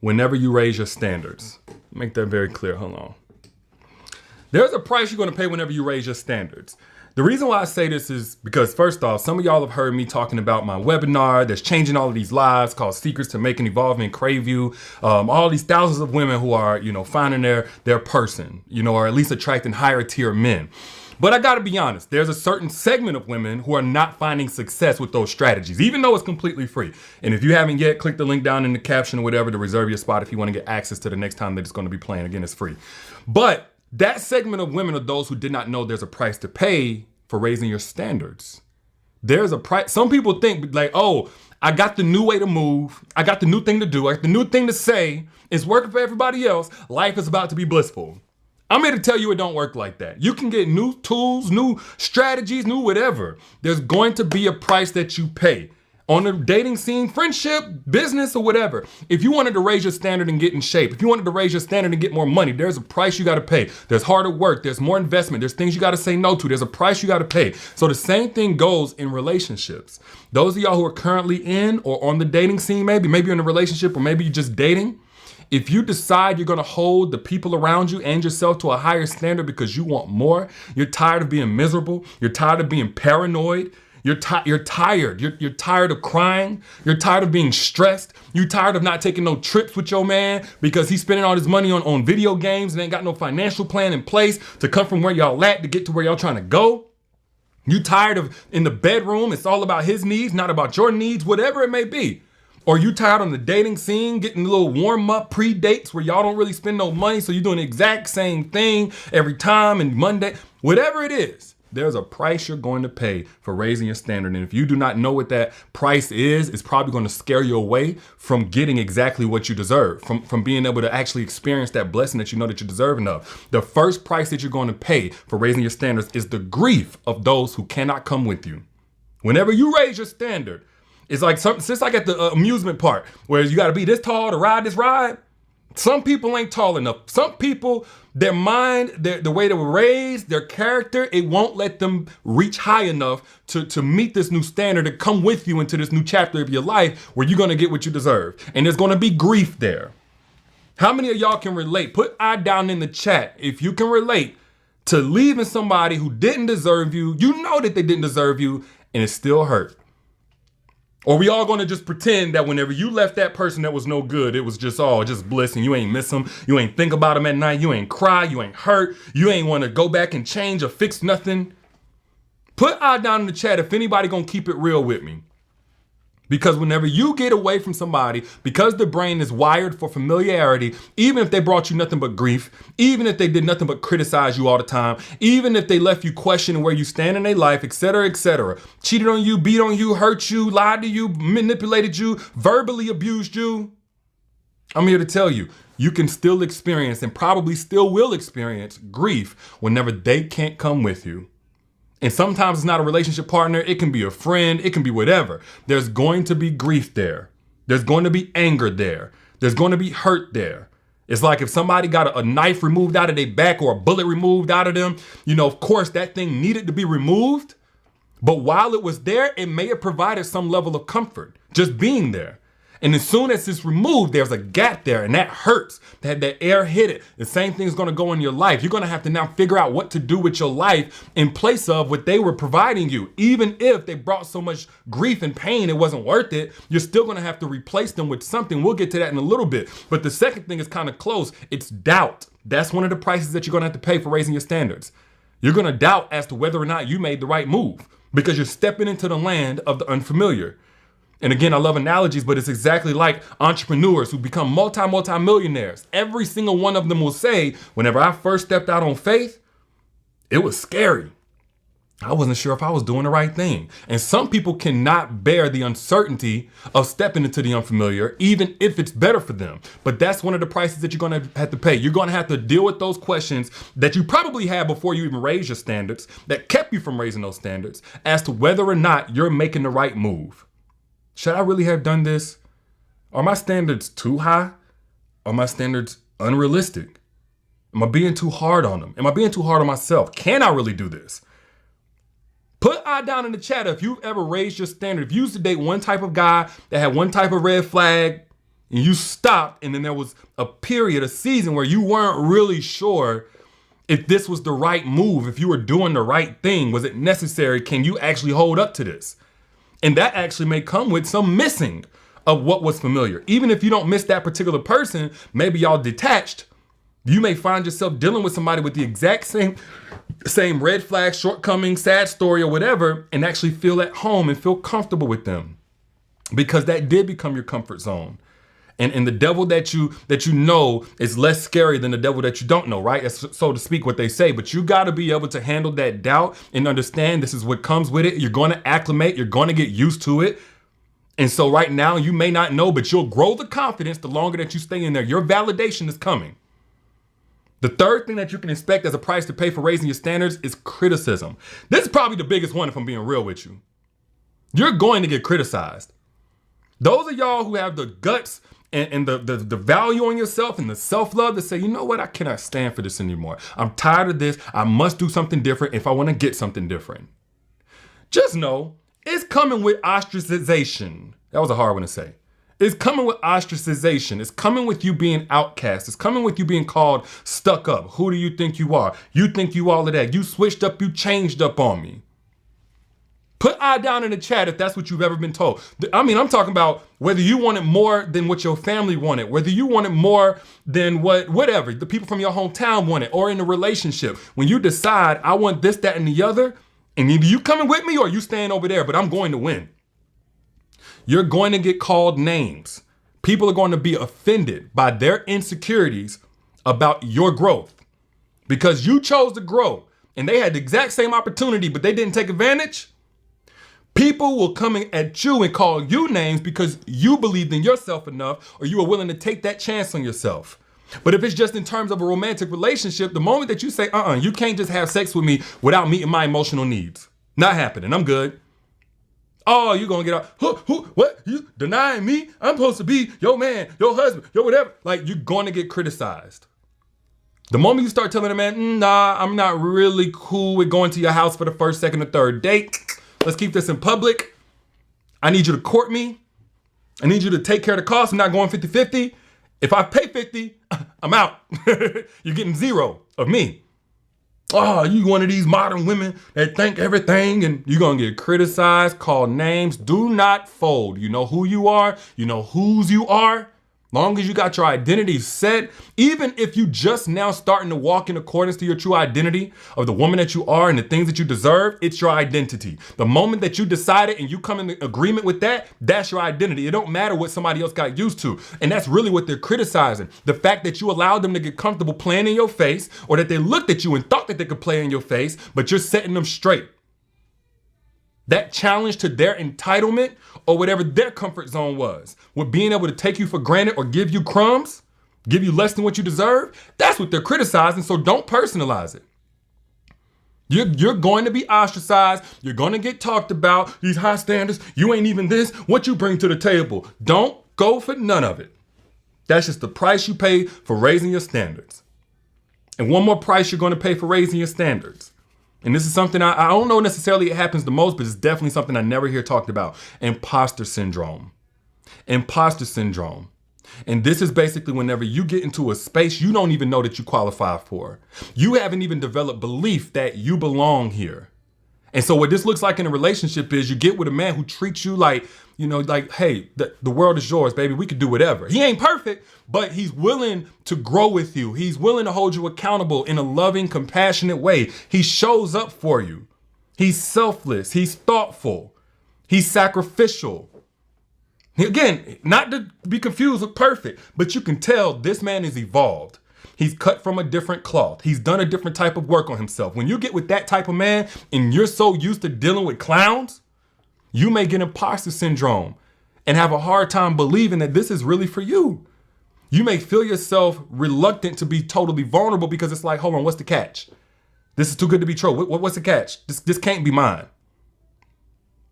whenever you raise your standards. Make that very clear. Hold on. There's a price you're going to pay whenever you raise your standards. The reason why I say this is because, first off, some of y'all have heard me talking about my webinar that's changing all of these lives called Secrets to Making Evolvement Crave You. All these thousands of women who are, finding their person, or at least attracting higher tier men. But I gotta be honest, there's a certain segment of women who are not finding success with those strategies, even though it's completely free. And if you haven't yet, click the link down in the caption or whatever to reserve your spot if you want to get access to the next time that it's going to be playing. Again, it's free. But that segment of women are those who did not know there's a price to pay for raising your standards. There's a price. Some people think like, oh, I got the new way to move. I got the new thing to do. I got the new thing to say. It's working for everybody else. Life is about to be blissful. I'm here to tell you it don't work like that. You can get new tools, new strategies, new whatever. There's going to be a price that you pay. On the dating scene, friendship, business, or whatever. If you wanted to raise your standard and get in shape, if you wanted to raise your standard and get more money, there's a price you gotta pay. There's harder work, there's more investment, there's things you gotta say no to, there's a price you gotta pay. So the same thing goes in relationships. Those of y'all who are currently in or on the dating scene, maybe you're in a relationship or maybe you're just dating, if you decide you're gonna hold the people around you and yourself to a higher standard because you want more, you're tired of being miserable, you're tired of being paranoid, you're tired. You're tired of crying. You're tired of being stressed. You're tired of not taking no trips with your man because he's spending all his money on video games and ain't got no financial plan in place to come from where y'all at to get to where y'all trying to go. You tired of in the bedroom, it's all about his needs, not about your needs, whatever it may be. Or you tired on the dating scene, getting a little warm up pre-dates where y'all don't really spend no money, so you're doing the exact same thing every time and Monday, whatever it is. There's a price you're going to pay for raising your standard. And if you do not know what that price is, it's probably going to scare you away from getting exactly what you deserve, from being able to actually experience that blessing that you know that you're deserving of. The first price that you're going to pay for raising your standards is the grief of those who cannot come with you. Whenever you raise your standard, it's like just like at the amusement park where you got to be this tall to ride this ride. Some people ain't tall enough. Some people, their mind, the way they were raised, their character, it won't let them reach high enough to meet this new standard, to come with you into this new chapter of your life where you're going to get what you deserve. And there's going to be grief there. How many of y'all can relate? Put I down in the chat if you can relate to leaving somebody who didn't deserve you. You know that they didn't deserve you and it still hurt. Or we all gonna just pretend that whenever you left that person that was no good, it was just bliss and you ain't miss them, you ain't think about them at night, you ain't cry, you ain't hurt, you ain't wanna go back and change or fix nothing. Put I down in the chat if anybody gonna keep it real with me. Because whenever you get away from somebody, because the brain is wired for familiarity, even if they brought you nothing but grief, even if they did nothing but criticize you all the time, even if they left you questioning where you stand in their life, etc., cheated on you, beat on you, hurt you, lied to you, manipulated you, verbally abused you, I'm here to tell you, you can still experience and probably still will experience grief whenever they can't come with you. And sometimes it's not a relationship partner. It can be a friend. It can be whatever. There's going to be grief there. There's going to be anger there. There's going to be hurt there. It's like if somebody got a knife removed out of their back or a bullet removed out of them, of course that thing needed to be removed. But while it was there, it may have provided some level of comfort just being there. And as soon as it's removed, there's a gap there and that hurts. That air hit it. The same thing's gonna go in your life. You're gonna have to now figure out what to do with your life in place of what they were providing you. Even if they brought so much grief and pain, it wasn't worth it. You're still gonna have to replace them with something. We'll get to that in a little bit. But the second thing is kind of close. It's doubt. That's one of the prices that you're gonna have to pay for raising your standards. You're gonna doubt as to whether or not you made the right move because you're stepping into the land of the unfamiliar. And again, I love analogies, but it's exactly like entrepreneurs who become multi-millionaires. Every single one of them will say, whenever I first stepped out on faith, it was scary. I wasn't sure if I was doing the right thing. And some people cannot bear the uncertainty of stepping into the unfamiliar, even if it's better for them. But that's one of the prices that you're going to have to pay. You're going to have to deal with those questions that you probably had before you even raised your standards, that kept you from raising those standards, as to whether or not you're making the right move. Should I really have done this? Are my standards too high? Are my standards unrealistic? Am I being too hard on them? Am I being too hard on myself? Can I really do this? Put I down in the chat if you've ever raised your standard. If you used to date one type of guy that had one type of red flag, and you stopped, and then there was a period, a season where you weren't really sure if this was the right move, if you were doing the right thing, was it necessary? Can you actually hold up to this? And that actually may come with some missing of what was familiar. Even if you don't miss that particular person, maybe y'all detached, you may find yourself dealing with somebody with the exact same red flag, shortcoming, sad story or whatever, and actually feel at home and feel comfortable with them because that did become your comfort zone. And the devil that you know is less scary than the devil that you don't know, right? That's, so to speak, what they say. But you got to be able to handle that doubt and understand this is what comes with it. You're going to acclimate. You're going to get used to it. And so right now you may not know, but you'll grow the confidence the longer that you stay in there. Your validation is coming. The third thing that you can expect as a price to pay for raising your standards is criticism. This is probably the biggest one if I'm being real with you. You're going to get criticized. Those of y'all who have the guts and the value on yourself and the self-love to say, you know what, I cannot stand for this anymore. I'm tired of this. I must do something different if I want to get something different. Just know it's coming with ostracization. That was a hard one to say. It's coming with ostracization. It's coming with you being outcast. It's coming with you being called stuck up. Who do you think you are? You think you all of that. You switched up, you changed up on me. Put I down in the chat if that's what you've ever been told. I mean, I'm talking about whether you wanted more than what your family wanted, whether you wanted more than whatever the people from your hometown wanted, or in a relationship. When you decide, I want this, that, and the other, and either you coming with me or you staying over there, but I'm going to win. You're going to get called names. People are going to be offended by their insecurities about your growth because you chose to grow and they had the exact same opportunity, but they didn't take advantage. People will come at you and call you names because you believed in yourself enough or you were willing to take that chance on yourself. But if it's just in terms of a romantic relationship, the moment that you say, you can't just have sex with me without meeting my emotional needs. Not happening. I'm good. Oh, you're going to get out. What? You denying me? I'm supposed to be your man, your husband, your whatever. Like, you're going to get criticized. The moment you start telling a man, nah, I'm not really cool with going to your house for the first, second, or third date. Let's keep this in public. I need you to court me. I need you to take care of the cost. I'm not going 50-50. If I pay 50, I'm out. You're getting zero of me. Oh, you one of these modern women that think everything and you're going to get criticized, called names. Do not fold. You know who you are. You know whose you are. Long as you got your identity set, even if you just now starting to walk in accordance to your true identity of the woman that you are and the things that you deserve, it's your identity. The moment that you decide it and you come in agreement with that, that's your identity. It don't matter what somebody else got used to. And that's really what they're criticizing. The fact that you allowed them to get comfortable playing in your face, or that they looked at you and thought that they could play in your face, but you're setting them straight. That challenge to their entitlement or whatever their comfort zone was, with being able to take you for granted or give you crumbs, give you less than what you deserve, that's what they're criticizing, so don't personalize it. You're going to be ostracized. You're going to get talked about. These high standards, you ain't even this, what you bring to the table. Don't go for none of it. That's just the price you pay for raising your standards. And one more price you're going to pay for raising your standards. And this is something I don't know necessarily it happens the most, but it's definitely something I never hear talked about. Imposter syndrome. Imposter syndrome. And this is basically whenever you get into a space you don't even know that you qualify for. You haven't even developed belief that you belong here. And so what this looks like in a relationship is you get with a man who treats you like, like, hey, the world is yours, baby. We could do whatever. He ain't perfect, but he's willing to grow with you. He's willing to hold you accountable in a loving, compassionate way. He shows up for you. He's selfless. He's thoughtful. He's sacrificial. Again, not to be confused with perfect, but you can tell this man is evolved. He's cut from a different cloth. He's done a different type of work on himself. When you get with that type of man and you're so used to dealing with clowns, you may get imposter syndrome and have a hard time believing that this is really for you. You may feel yourself reluctant to be totally vulnerable because it's like, hold on, what's the catch? This is too good to be true. What's the catch? This can't be mine.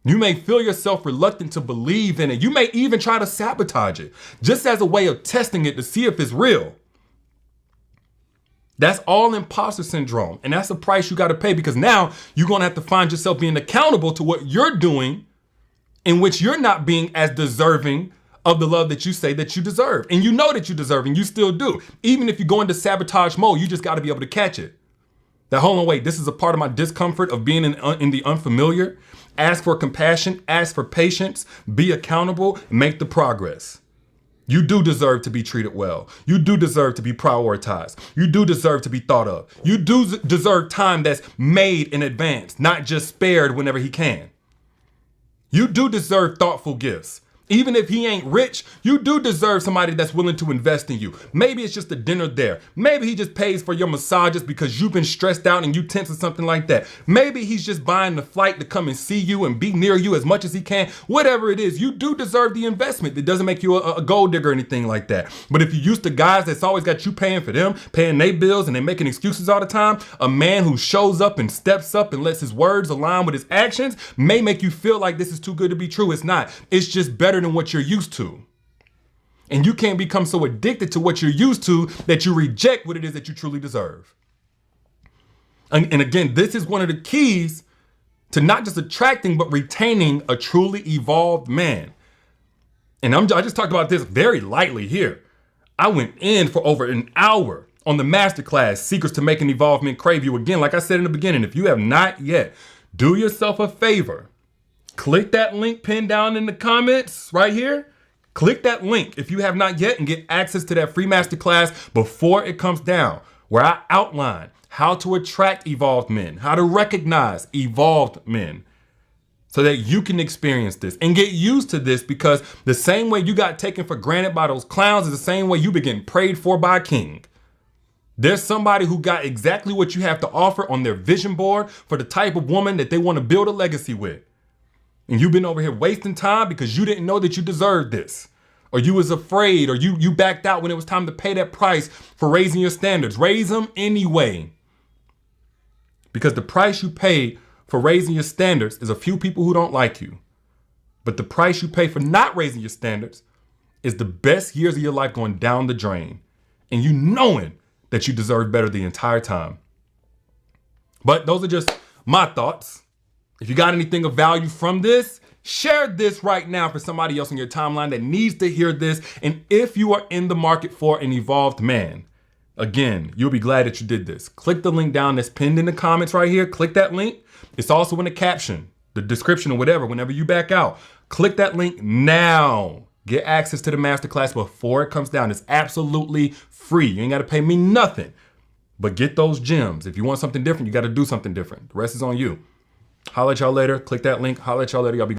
You may feel yourself reluctant to believe in it. You may even try to sabotage it just as a way of testing it to see if it's real. That's all imposter syndrome. And that's the price you got to pay, because now you're going to have to find yourself being accountable to what you're doing in which you're not being as deserving of the love that you say that you deserve. And you know that you deserve, and you still do. Even if you go into sabotage mode, you just got to be able to catch it. That, hold on, wait, this is a part of my discomfort of being in the unfamiliar. Ask for compassion, ask for patience, be accountable, make the progress. You do deserve to be treated well. You do deserve to be prioritized. You do deserve to be thought of. You do deserve time that's made in advance, not just spared whenever he can. You do deserve thoughtful gifts. Even if he ain't rich, you do deserve somebody that's willing to invest in you. Maybe it's just a dinner there. Maybe he just pays for your massages because you've been stressed out and you tense or something like that. Maybe he's just buying the flight to come and see you and be near you as much as he can. Whatever it is, you do deserve the investment. It doesn't make you a gold digger or anything like that. But if you're used to guys that's always got you paying for them, paying their bills, and they making excuses all the time, a man who shows up and steps up and lets his words align with his actions may make you feel like this is too good to be true. It's not. It's just better than what you're used to. And you can't become so addicted to what you're used to that you reject what it is that you truly deserve. And again, this is one of the keys to not just attracting, but retaining a truly evolved man. And I just talked about this very lightly here. I went in for over an hour on the masterclass, Secrets to Make an Evolved Man Crave You. Again, like I said in the beginning, if you have not yet, do yourself a favor. Click that link pinned down in the comments right here. Click that link if you have not yet and get access to that free masterclass before it comes down, where I outline how to attract evolved men, how to recognize evolved men, so that you can experience this and get used to this, because the same way you got taken for granted by those clowns is the same way you've been getting prayed for by a king. There's somebody who got exactly what you have to offer on their vision board for the type of woman that they want to build a legacy with. And you've been over here wasting time because you didn't know that you deserved this. Or you was afraid, or you backed out when it was time to pay that price for raising your standards. Raise them anyway. Because the price you pay for raising your standards is a few people who don't like you. But the price you pay for not raising your standards is the best years of your life going down the drain. And you knowing that you deserve better the entire time. But those are just my thoughts. If you got anything of value from this, share this right now for somebody else on your timeline that needs to hear this. And if you are in the market for an evolved man, again, you'll be glad that you did this. Click the link down that's pinned in the comments right here. Click that link. It's also in the caption, the description, or whatever, whenever you back out. Click that link now. Get access to the masterclass before it comes down. It's absolutely free. You ain't got to pay me nothing. But get those gems. If you want something different, you got to do something different. The rest is on you. Holla at y'all later. Click that link. Holla at y'all later. Y'all be